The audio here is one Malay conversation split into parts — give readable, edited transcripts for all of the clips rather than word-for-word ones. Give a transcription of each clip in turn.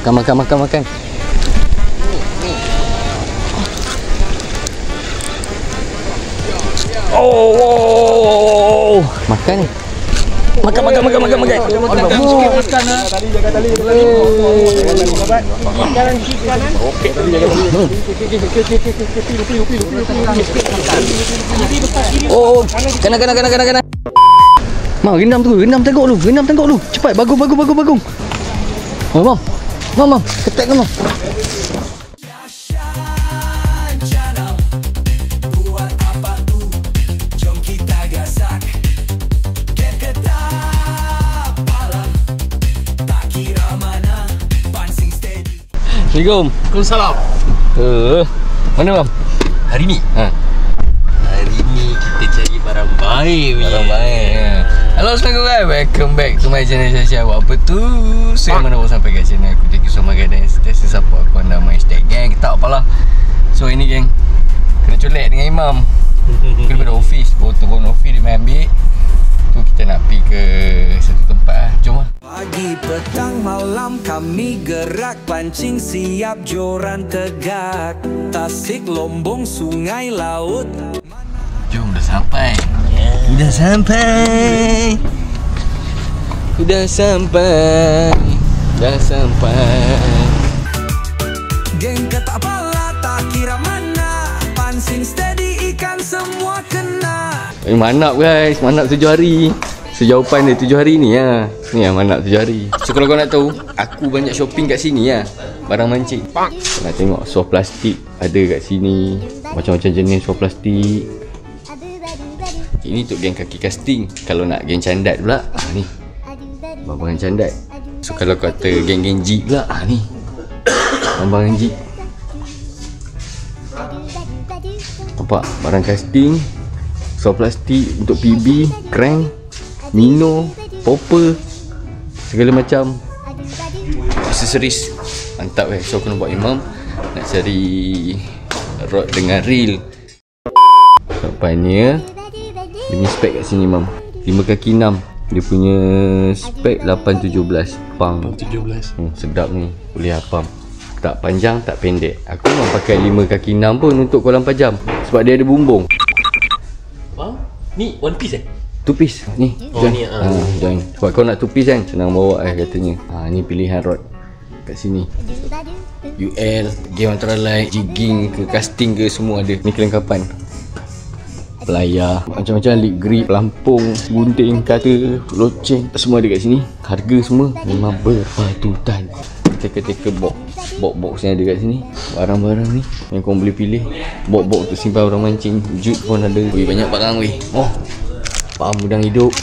Makan. Oh. Makan ni. Makan. Tali jaga tali. Kanan kiri kanan. Okey. Oh, kena. Mau rendam tengok lu. Cepat, bagung. Oh, Mam. Ketek kau, Mam. Assalamualaikum. Waalaikumsalam. Mana, Mam? Hari ni kita cari barang baik. Hello, assalamualaikum guys. Welcome back to my channel Syah. Apa tu? Saya mana baru sampai kat channel aku. Thank you so much guys. Terima support aku anda main hashtag gang. Tak apalah. So ini geng, kena colek dengan Imam. Kena pada office. Baru turun office dia main ambil. Tu kita nak pergi ke satu tempat lah. Jom lah. Pagi, petang, malam kami gerak, pancing siap, joran tegak. Tasik, Lombong, sungai, laut. Jom, dah sampai. Dah sampai. Geng ketak pala, tak kira mana. Pancing steady, ikan semua kena. Manap guys, manap 7 hari. Sejawapan dia 7 hari ni lah. Ni lah manap 7 hari. So kalau kau nak tahu, aku banyak shopping kat sini lah. Barang mancing. Kau nak tengok soft plastik ada kat sini. Macam-macam jenis soft plastik. Ini untuk geng kaki casting. Kalau nak geng candat pula, ni barang candat. So kalau kata geng-geng jig pula, ni barang jig. Nampak? Barang casting, soft plastik untuk PB, crank, mino, popper, segala macam aksesoris. Mantap So aku nak buat Imam nak cari rod dengan reel. Nampaknya dia punya spek kat sini Imam 5 kaki 6. Dia punya spek 817 pang 17. sedap ni. Boleh apam. Tak panjang tak pendek. Aku memang pakai 5 kaki 6 pun untuk kolam pajam. Sebab dia ada bumbung. Faham? Ni one piece 2 piece ni. Oh, join. ni, Join. Sebab kau nak 2 piece kan, senang bawa katanya. Ni pilihan rod kat sini. UL, game ultralight, jigging ke casting ke semua ada. Ni kelengkapan. Pelayar, macam-macam lead grip, pelampung, gunting, kata, loceng, semua ada kat sini. Harga semua memang berpatutan. Teka-teka box yang ada kat sini. Barang-barang ni yang kau boleh pilih. Box untuk simpan orang mancing. Jute pun ada. Banyak barang Oh, paham udang hidup.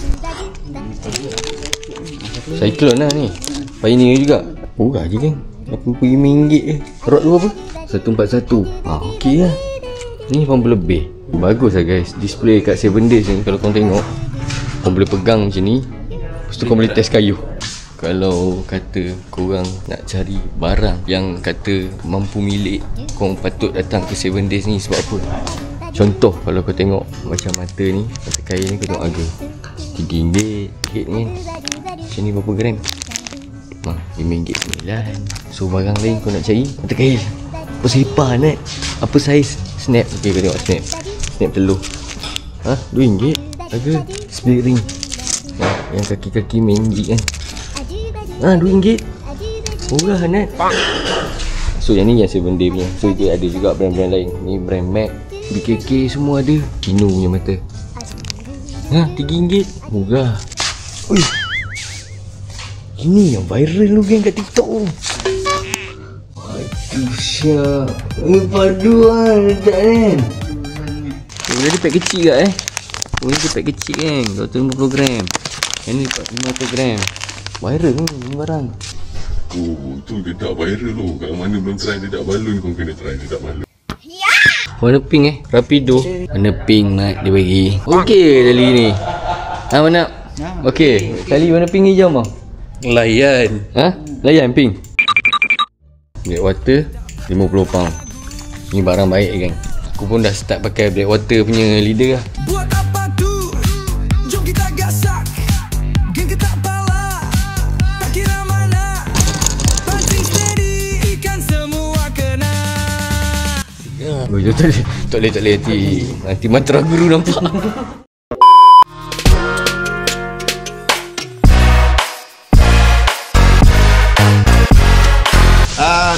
Cyclone lah ni. Pioneer juga. Murah je kan, RM85 je. Rod tu apa? 141. Okey lah. Ni pun lebih. Bagus lah guys. Display kat 7 Days ni. Kalau kau tengok, kau boleh pegang macam ni. Lepas tu kau boleh test kayu. Kalau kata korang nak cari barang yang kata mampu milik, korang patut datang ke 7 Days ni. Sebab apa? Contoh kalau kau tengok macam mata ni, mata kail ni, kau tengok harga RM3 head ni kan. Macam ni berapa gram? RM5.9. So barang lain kau nak cari mata kail, apa sepah nak? Apa saiz? Snap. Okey, kau tengok snap. Snap telur RM2 harga. Split ring yang kaki-kaki main jig kan, RM2. Murah Nat. So yang ni yang 7 Day punya. So dia ada juga brand-brand lain. Ni brand MAC, BKK semua ada. Kino punya mata RM3. Murah. Ui, ini yang viral lu geng kat TikTok tu. Aduh Syah, padu lah letak kan. Dia pack kecil kat ni dia pack kecil kan, 250 gram. Yang ni 50 gram. Viral ni barang. Oh, tu dia tak viral tu. Kalau mana belum try dia tak balon, kau kena try dia tak balon. Warna pink Rapido. Warna pink Mat dia bagi. Okey kali ni. Mana? Okey, kali warna pink hijau mau. Layan. Layan pink. Blackwater 50 pound. Ni barang baik kan. Aku pun dah start pakai Blackwater punya leader lah. Buat apa tu? Jom kita gasak. Geng ketak pala, tak kira mana. Pancing steady. Oh, tak boleh nanti mantra guru nampak.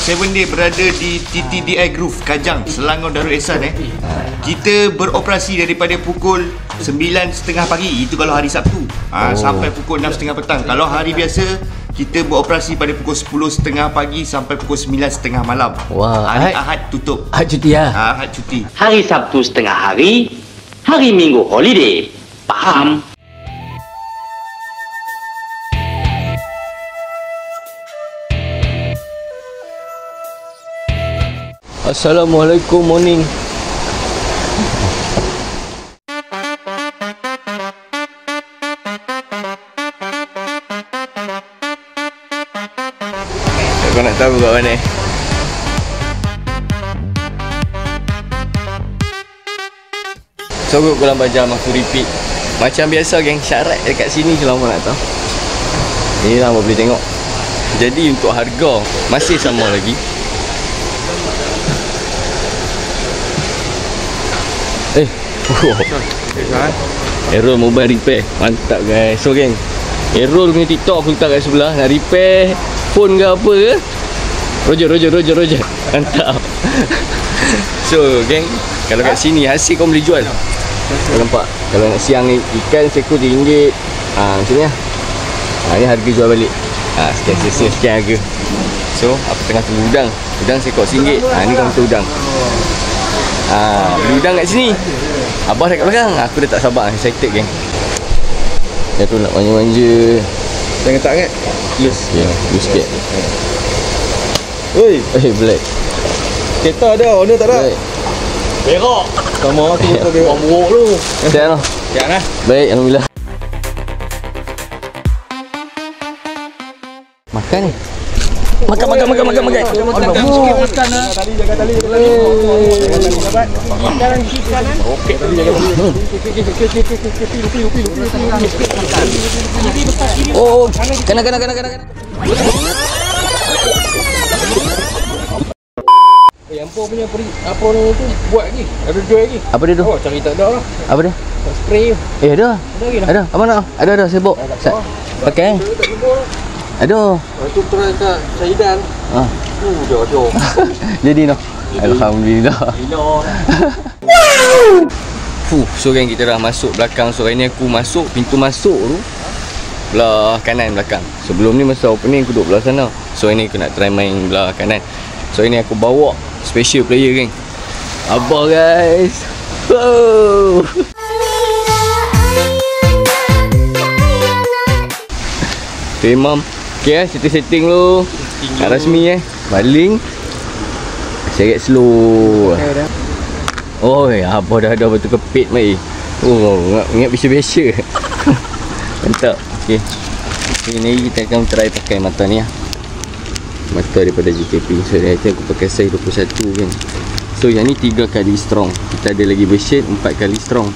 Seven Day berada di TTDI Groove Kajang, Selangor Darul Ehsan. Kita beroperasi daripada pukul 9.30 pagi, itu kalau hari Sabtu, sampai pukul 6.30 petang. Kalau hari biasa kita beroperasi pada pukul 10.30 pagi sampai pukul 9.30 malam. Wah, hari Ahad tutup. Ahad cuti ya? Ahad cuti. Hari Sabtu setengah hari, hari Minggu holiday. Faham? Assalamualaikum, morning. Kau nak tahu kat mana? So pukul 8 jam aku repeat. Macam biasa geng, syarat dekat sini selama nak tahu. Ni lah boleh tengok. Jadi untuk harga masih sama lagi. Errol mobile repair. Mantap guys. So geng, Errol punya TikTok aku letak kat sebelah. Nak repair phone ke apa ke, Roger. Mantap. So geng, kalau kat sini hasil kau boleh jual. Kau nampak? Kalau nak siang ikan seekor RM1. Macam ni lah. Ni harga jual balik. Sekian harga. So aku tengah tunggu udang. Udang seekor RM1. Ni kaunter udang. Beli udang kat sini. Abah dah kat belakang. Aku dah tak sabar, excited geng. Dia tu nak manja-manja. Jangan tak kan? Yes. Ya, you sikit. Oi, black. Kereta ada, owner tak ada. Berak. Sama tu betul berak. Buruk tu. Siap lah. Siap lah. Baik, alhamdulillah. Makan ni. Makan. Makan sikit makan. Jaga tali. Sekarang di kanan. Okey. Oh, kanan. Ampor punya apa orang tu buat lagi. Ada jual lagi. Apa dia tu? Oh, cari tak ada lah. Apa dia? Spray tu. Ada. lagi dah. Ada. Apa nak? Ada sibuk. Pakai. Ada. Itu try kat Saidan. Jauh. Jadi noh. Alhamdulillah. So kan kita dah masuk belakang. So hari ni aku masuk pintu masuk tu belah kanan belakang. Sebelum ni masa opening aku duduk belah sana. So hari ni aku nak try main belah kanan. So hari ni aku bawa special player geng. Abah guys. Wow. Imam. Okay setting lu. Tak rasmi baling. Seret slow. Oh abah dah ada betul kepit mai. Oh ingat biasa-biasa. Mantap. Okay. Ini kita akan try pakai mata ni lah. Mata daripada JKP. So dia kata aku pakai size 21 kan. So yang ni 3 kali strong. Kita ada lagi version 4 kali strong.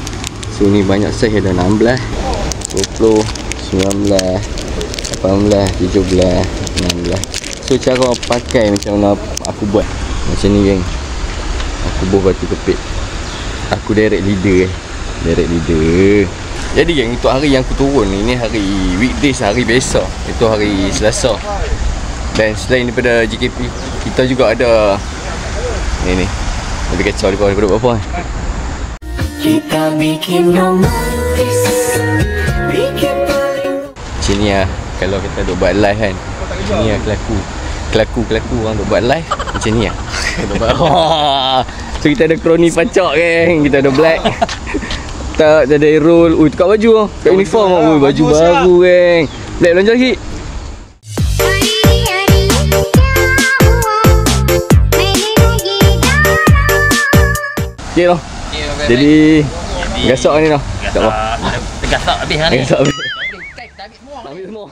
So ni banyak size, ada 16, 20, 19, 18, 17, 16. So cara pakai macam mana aku buat. Macam ni geng. Aku buat batu kepit. Aku direct leader Direct leader. Jadi geng, untuk hari yang aku turun ni hari weekdays, hari biasa. Itu hari Selasa. Dan selain daripada JKP, kita juga ada ni lebih kacau daripada apa-apa. Kita bikin romantis, bikin paling. Sini lah kalau kita duk buat live kan. Sini lah kelaku orang duk buat live macam ni lah. So kita ada kroni pacak geng. Kita ada black. Tak ada roll. Ui tukar baju lah. Kat uniform lah. Ui baju baru geng. Black belanja lagi. Okay lah. Jadi gasak ni lah. Gasak habis hari. Gasak habis. Habis semua.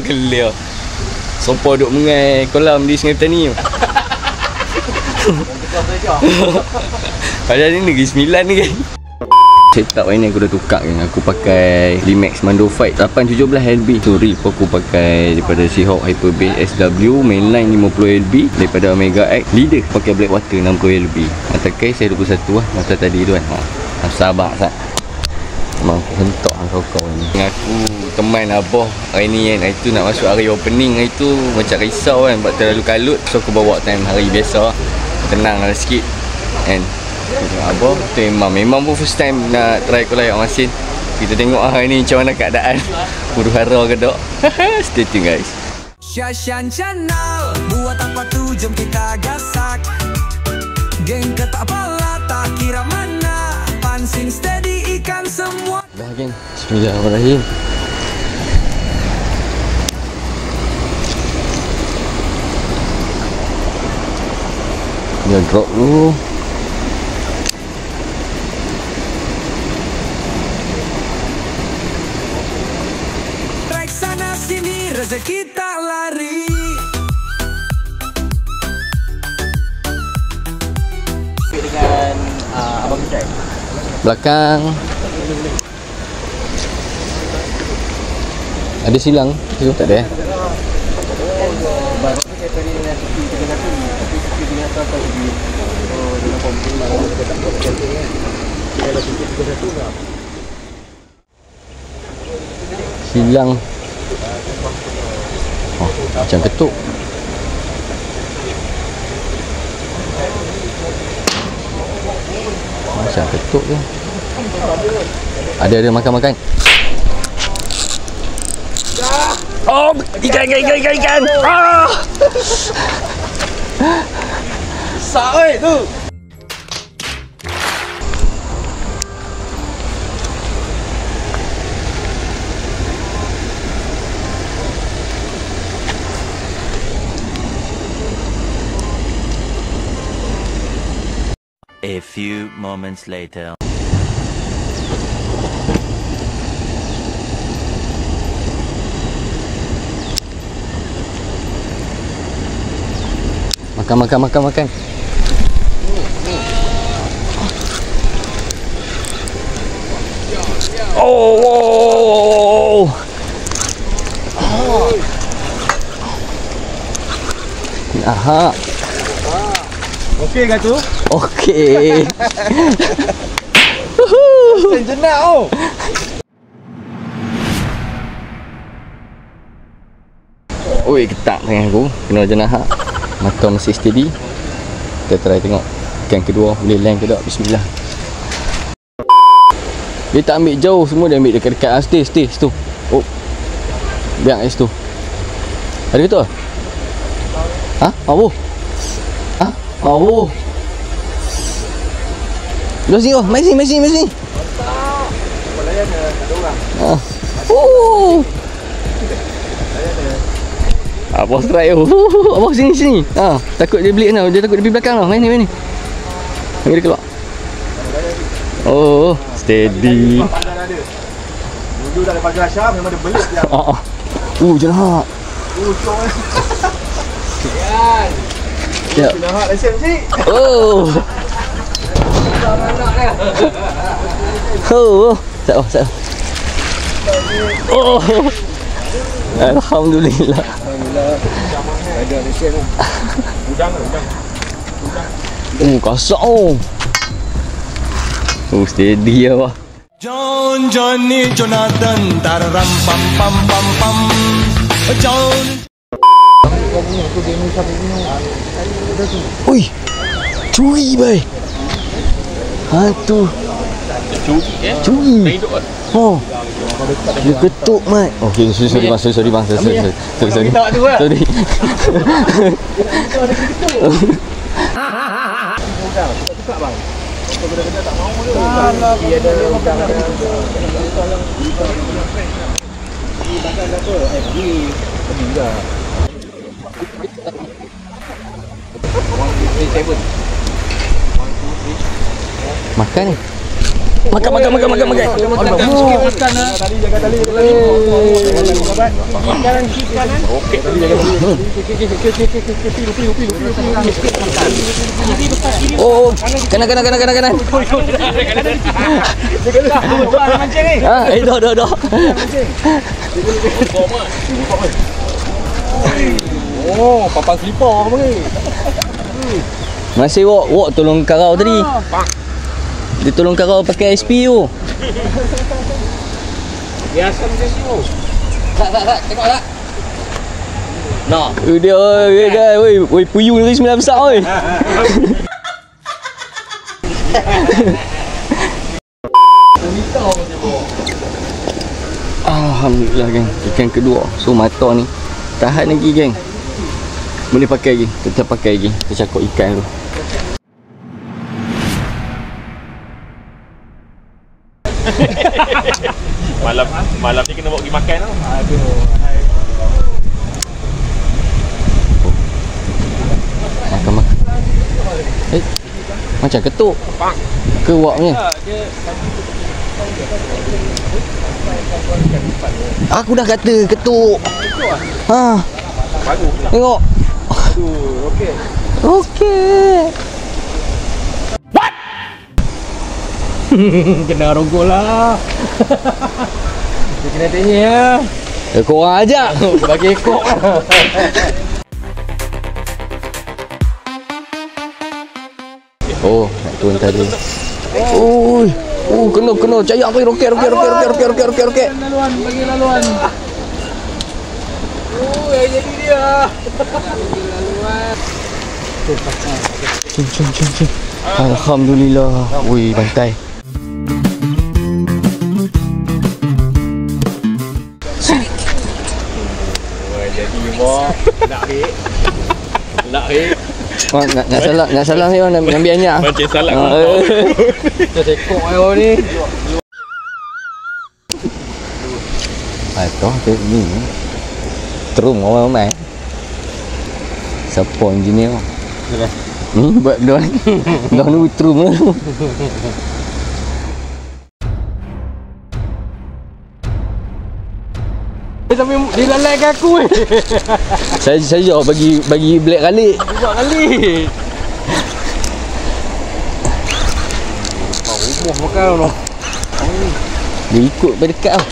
Kelia. Sopo duk mengai kolam di Sungai Petani tu. Padahal ni negeri 9 ni kan. Setup hari ni aku dah tukar kan. Aku pakai Limax Mando Fight 817 LB. So rip aku pakai daripada Seahawk Hyper Base SW, mainline 50 LB. Daripada Omega X leader pakai Blackwater 60 LB. Mata case saya 21 lah masa tadi tu kan. Sabar sat. Memang aku hentak lah kau ni. Aku teman abah hari ni kan. Hari tu nak masuk hari opening, hari tu macam risau kan sebab terlalu kalut. So aku bawa time hari biasa, tenang lah sikit kan. Abah tu memang pun first time nak try aku layak masin. Kita tengok hari ni macam mana keadaan. Huru hara ke tak. Stay tune guys. Syashan Channel, buat apa tu jom kita gasak. Geng ke tak apalah, tak kira mana. Pancing steady ikan semua. Dah geng, bismillahirrahmanirrahim. Dia drop dulu. Trek sana sini rezeki tak lari. Dengan Abang Cai. Belakang. Ada silang tu tak ada Baru saya tadi dengan suki dengan satu, tapi suki dengan satu lagi. Oh, dengan pembunuh kita tak boleh kan. Kalau suki dengan satu enggak. silang. Oh, macam ketuk. Macam ketuk je. Ada makan-makan. Oh, ikan. Ah! Besar oi tu. A few moments later. Makan. Oh. Aha. Okey ke tu? Okey. Jenak oh. Oi, ketak tangan aku. Kena jenah. Mata masih steady. Kita try tengok ikan kedua boleh land ke tak. Bismillah. Dia tak ambil jauh, semua dia ambil dekat-dekat. Stay situ. Oh. Biar kat situ. Ada ke tu? Ha? Apa? Ha? Oh. Belah sini. Mai sini. Oh. Apa strike tu? Apa sini. Takut dia beli dia takut dia pergi belakang lah. Main ni. Bagi dia keluar. Oh, steady. Dulu dah lepas Syam memang dia belit dia. Jenah. Cong. Ya. Nak lesen cik. Oh. Sat. Oh. Alhamdulillah. Ada lesen tu. Udang. Kasar steady lah. Johnny Jonathan tararam pam pam John. Oi, curi bai. Hantu. Curi. Oh. Dia ketuk mat. Okey, sorry bang. Sorry. Sorry. Dia ada udang dia. Bakal apa? FG juga. 1 2 3 Makan ni. Makan. Makan tali, jaga tali. Kanan kiri kanan. Okey. Tali jaga tali. Upi. Oh, kanan. Mancing ni. Dah. Oh, papan selipar apa ni? Masih wok tolong karau tadi. Dia tolong karau pakai SP tu. Biasa macam tu. Tak, tengok tak. Nak. Dia oi puyuh ni sembilan besar oi. Alhamdulillah geng, ikan kedua. So mata ni tahan lagi geng. Boleh pakai lagi, tetap pakai lagi. Kita cakap ikan tu. Malam ni kena bawa pergi makan tau. Aduh. Makan. Macam ketuk. Ke waknya. Aku dah kata ketuk. Ha. Tengok. Aduh, okey. What? Kena rogol lah. Dia kena tanya ya. Korang ajak. Bagi ekor. Oh, nak turun tadi. Kena cari apa roket. Laluan, bagi laluan. Oh, yang jadi dia. Cing. Alhamdulillah. Wih, bantai. Jadi boh. Nak Nak salah ni nak ambil banyak. Macam salah. Kita tekok ayo ni. Toh tu ni. Terung orang. Siapa engineer? Ni buat dah ni terung lah. Tapi dia lalaikan aku Saya jawab bagi black kali. Rumah makan tu. Dia ikut berdekat tau.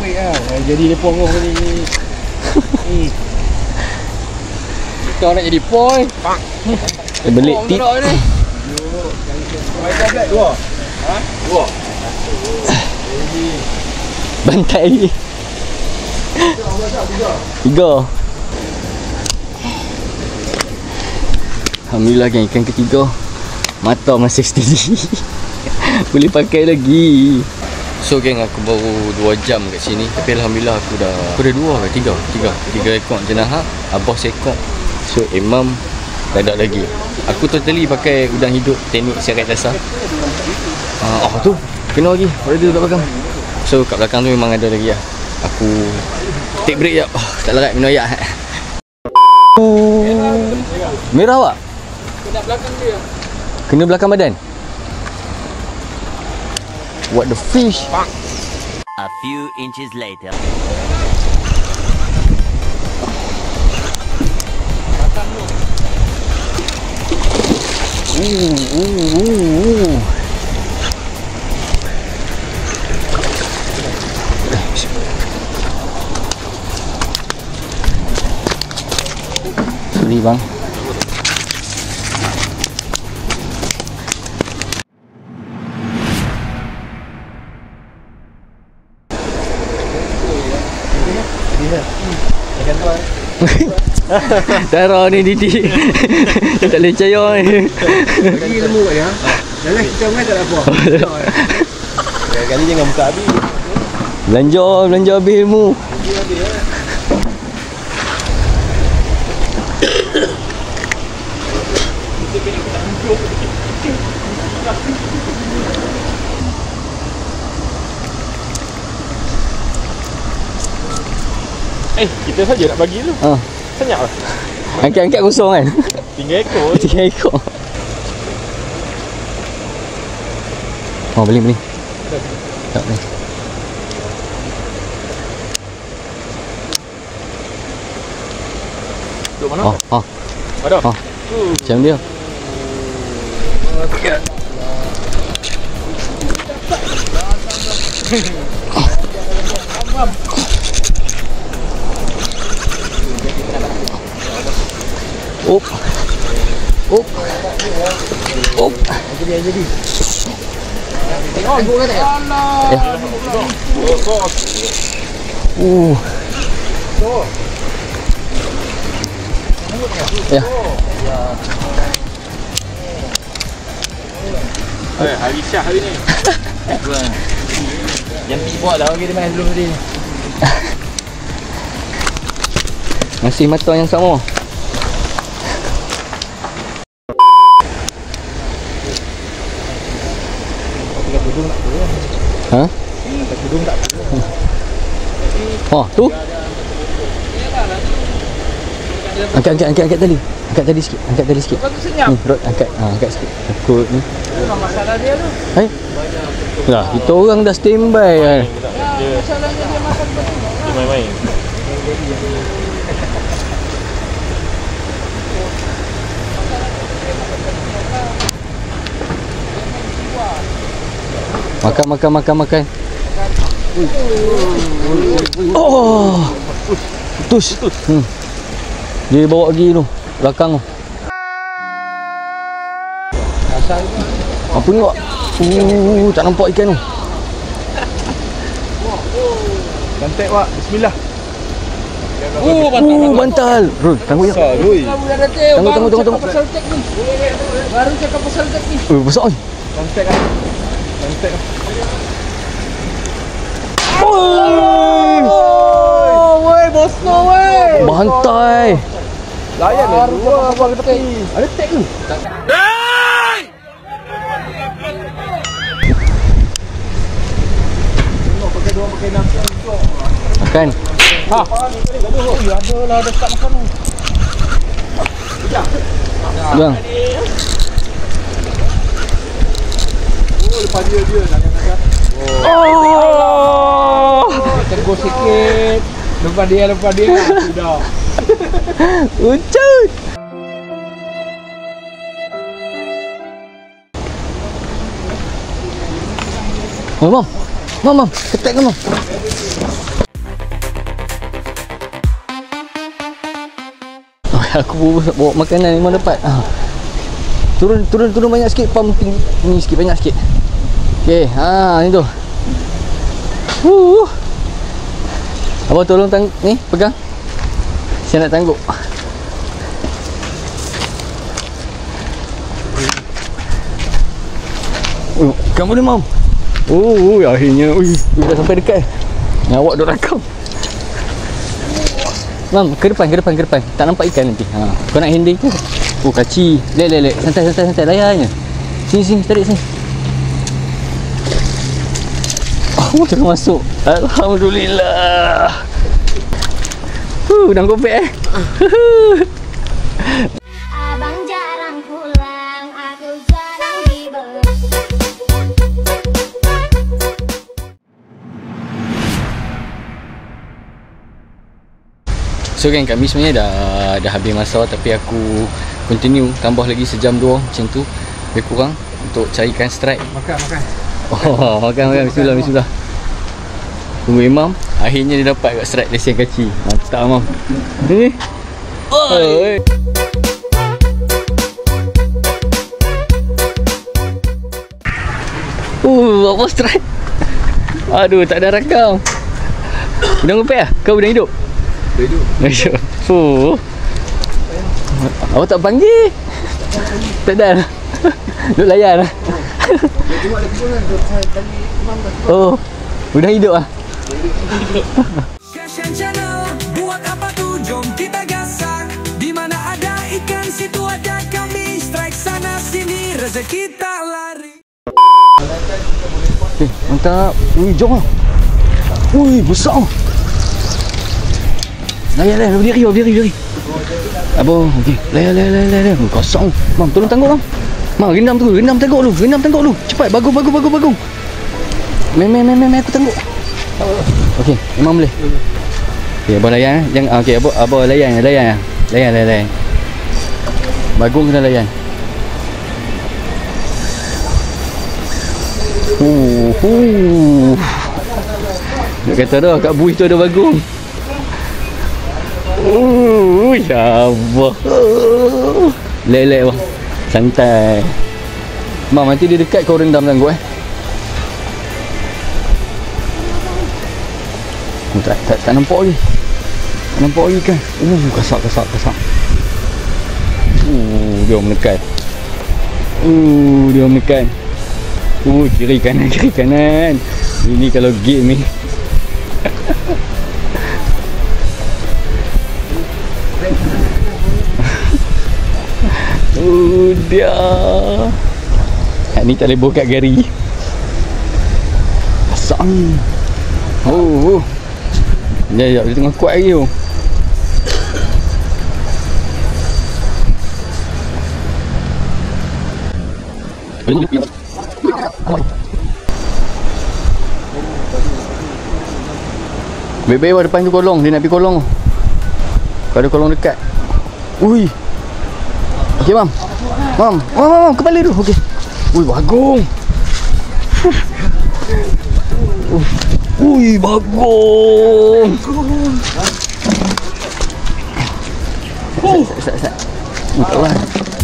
Baik lah. Jadi dia pong ni. Kau nak jadi poi. Belik tip. Dua. Bantai lagi. 3. Alhamdulillah kan ikan ketiga. Mata masih steady. Boleh pakai lagi. So geng, aku baru 2 jam kat sini. Tapi Alhamdulillah aku dah 2 ke 3 ekor jenahak, abah sekor. So Imam tak ada lagi. Aku totally pakai udang hidup teknik seret dasar. Tu kena lagi. Pada dia tak belakang. So kat belakang tu memang ada lagi lah. Aku take break jap. Tak larat minum air. Merah awak? Kena belakang dia. Kena belakang badan? What the fish? A few inches later. Sorry bang. Darah ni Didi. Dia tak boleh percaya ni. Bagi ilmu kat dia. Dalam kita main tak ada apa. Kali jangan buka habis. Belanja habis ilmu. Kita saja nak bagi tu. Senyap lah. Angkat kosong kan? 3 ekor. 3 ekor. Oh, beli. Tak ni. Duduk mana? Ada. Macam dia. Op. Jadi. Tengok gua kata. Ya. Hari Syah hari ni. Yang tiba lah bagi dia main dulu tadi. Masih mata yang sama. Ha? Oh, tu. Angkat tali. Angkat tali sikit. Ni, Rod, angkat sikit. Takut ni. Masalah dia tu. Hai. Lah, kita orang dah standby kan. Masalahnya dia makan betul. Dia main-main. Makan. Oh. Putus. Dia bawa pergi tu, belakang tu. Apa ni, Wak? Tak nampak ikan tu. Cantik, Wak. Bismillah. Bantal. Rul, tangguh je. Tangguh. Baru cakap pasal tek ni. Besar ni. Cantik kan? Cantik. Woi, bosno woi. Bantai. Layan dulu apa ke tepi. Ada tek tu. Makan. Ha. Ya ada lah dekat makan tu. Bang. Lepas dia jangan. Tengok sikit. Lepas dia sudah. Ucut. Mam, ketek kan, Mam. Aku bawa makanan memang dapat. Turun banyak sikit, pam ni sikit, banyak sikit. Okey, ni tu. Abang tolong ni pegang. Saya nak tangguk. Kamu ni, Mam. Akhirnya dah sampai dekat. Awak dah rakam. Mam, ke depan. Tak nampak ikan nanti. Kau nak handle ke? Kaci. Lek. Santai. Layarnya. Sini, tarik sini. Terus masuk. Alhamdulillah. Dah gopek Abang jarang pulang, aku jarang dibeli. So kan, kami sebenarnya dah habis masa, tapi aku continue tambah lagi sejam 2 macam tu lebih kurang untuk carikan strike. Makan. Makan. Bismillah. Tunggu Imam. Akhirnya dia dapat kat strike lesen kaci. Mantap, Mam. Ni. Oi. Apa strike? Aduh, tak ada rakam. Udang gopek ah? Kau udang hidup? Hidup. Awak tak panggil? Tak ada. Duk layan. Oh, udang hidup ah? Fashion Channel, buat apa tu? Jom kita gasak. Di mana ada ikan, situ ada kami. Strike sana sini, rezeki tak lari. Mantap. Jom lah. Besar. Layan, berdiri. Abang, okey. Layan. Kosong. Mam, tolong tangguh, Mam. Mak, rendam tengok lu. Cepat, bagus. Main, aku tengok. Okey, memang boleh. Okey, abang layan. Jangan, okey, abang layan. Layan. Bagong kena layan. Nak kata dah, kat buih tu ada bagong. Ya Allah. Lelek bang. Santai. Mak, nanti dia dekat kau rendam tangguh Tak nampak lagi. Kan. Kasak. Dia menekan. Kiri kanan. Ini kalau game ni. Dia. Ni tak boleh bawa kat gari. Asam. Ya, dia tengah kuat lagi tu. Bebe depan tu kolong, dia nak pergi kolong. Kau ada kolong dekat. Ui. Okey, mam, kepala tu. Okey. Ui, bagong. Ui, bagong.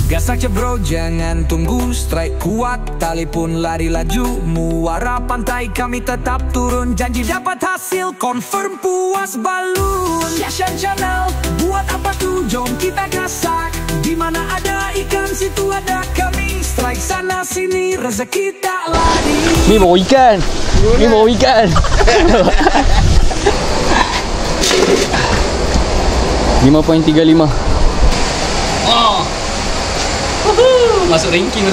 Gas aja bro, jangan tunggu. Strike kuat, tali pun lari laju. Muara pantai kami tetap turun. Janji dapat hasil, confirm puas balun. Yashan Channel, buat apa tuh, jom kita gasak. Dimana ada ikan, situ ada kami. Strike sana sini, rezeki tak lari. Ni bawa ikan. 5.35. Masuk ranking.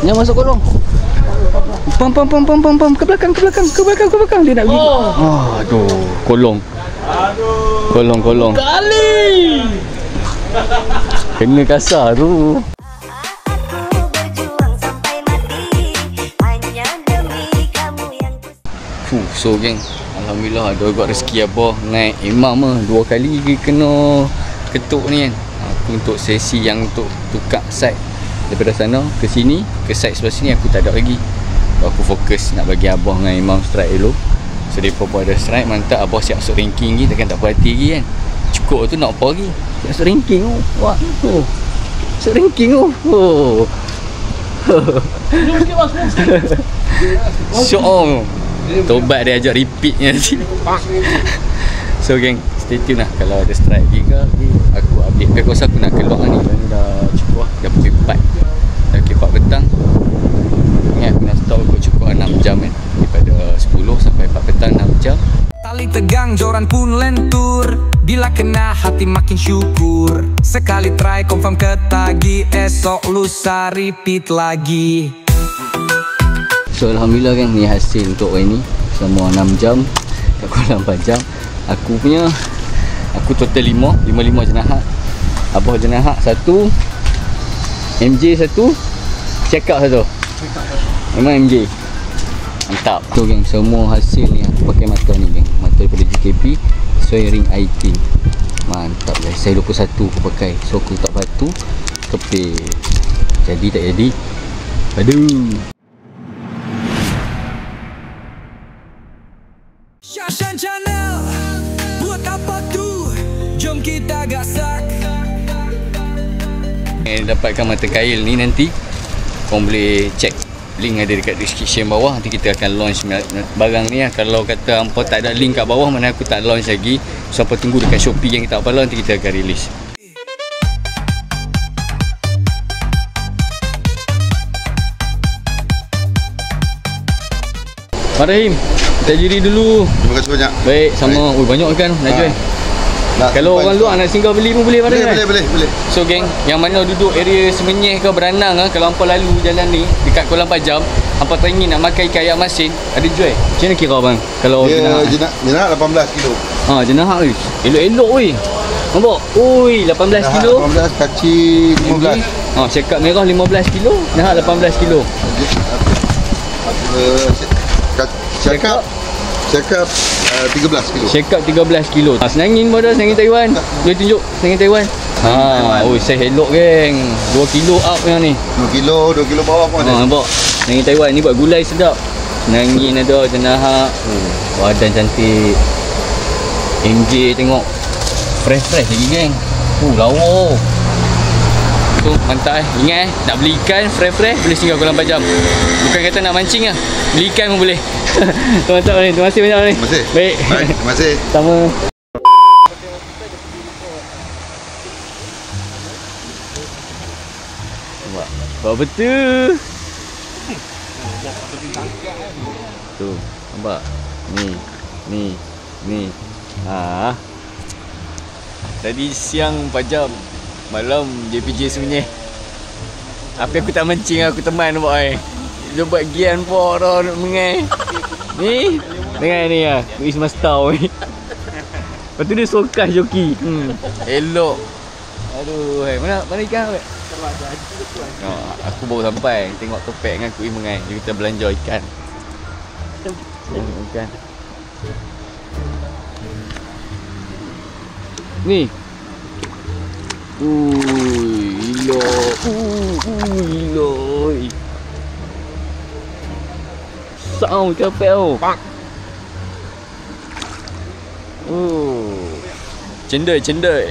Yang masuk kolong. Pam. Ke belakang. Dia nak pergi. Aduh, kolong. Kali. Kena kasar tu. So geng, alhamdulillah ada buat rezeki abah naik imam lah 2 kali kena ketuk ni kan. Aku untuk sesi yang untuk tukar side daripada sana ke sini, ke side sebelah sini aku tak ada lagi. Aku fokus nak bagi abah dengan imam strike dulu. So depa pun ada strike, mantap abah siap masuk ranking lagi, takkan tak perhati lagi kan. Cukup tu nak apa lagi? Siap masuk ranking tu. Wah, tu. Masuk ranking tu. Syok. Tobat dia ajak repeatnya nanti. So geng, stay tune lah. Kalau ada strike lagi ke, aku update. Aku rasa aku nak keluar ni. Dah cukup lah. Dah pukul 4. Dah pukul 4 petang. Ingat aku nak stop aku cukup 6 jam kan. Daripada 10 sampai 4 petang 6 jam. Tali tegang, joran pun lentur. Bila kena hati makin syukur. Sekali try confirm ketagi. Esok lusa repeat lagi. So alhamdulillah kan, ni hasil untuk hari ni. Selama 6 jam tak kurang 4 jam. Aku total 5 jenahat. Abah jenahat 1, MJ 1, check up 1. Memang MJ mantap. So geng, semua hasil ni aku pakai mata ni geng. Mata daripada GKP sesuai ring IT. Mantap guys. Saya 21 aku pakai. So aku tak patuh kepil. Jadi tak jadi. Aduh. Yashan Channel, buat apa tu, jom kita gasak. Dapatkan mata kail ni nanti korang boleh check, link ada dekat description bawah. Nanti kita akan launch barang ni lah. Kalau kata hampa tak ada link kat bawah, mana aku tak launch lagi. So hampa tunggu dekat Shopee yang kita apalah, nanti kita akan release. Rahim, kita jiri dulu. Terima kasih banyak. Baik, sama. Oi, banyak kan Najwan. Kalau orang luar nak singgah beli pun boleh pada kan? Boleh. So geng, yang mana duduk area Semenyih ke Beranang ah, kalau hampa lalu jalan ni dekat Kuala Pajam, hampa teringin nak makan ikan ayam masin, ada jual. Macam mana kira bang? Kalau jenahat 18 kilo. Jenahat weh. Elok-elok weh. Nampak? Ui, 18 kilo. 18, kaci 15. Oh, cakap merah 15 kilo. Nah, 18 kilo. Cakap 13 kilo. Cakap 13 kilo. Senangin pun dah, senangin Taiwan. Boleh tunjuk senangin Taiwan. Oh, saya elok geng. 2 kilo up yang ni. 2 kilo bawah pun ada. Nampak? Senangin Taiwan ni buat gulai sedap. Senangin ada, cenahak. Badan cantik. MJ tengok. Fresh lagi geng. Lawa. Tu mantap Ingat nak beli ikan fresh boleh singgah Kolam Pajam. Bukan kata nak mancing lah. Beli ikan pun boleh. Mantap ni. Terima kasih banyak ni. Terima kasih. Baik. Terima kasih. Sama. Buat betul. Tu, nampak? Ni. Tadi siang Pajam, malam JPJ sebenarnya. Apa aku tak mancing, aku teman buat ai. Dia buat gian pun dah nak mengai. Ni, dengar ni ah, Luis Mastau ni. Lepas tu dia sokas joki. Elok. Aduh, mana ikan awak? Aku baru sampai, tengok topek dengan Kui Mengai. Jadi kita belanja ikan. Ikan. Ni. Gila. Sound capek tu. Cendai.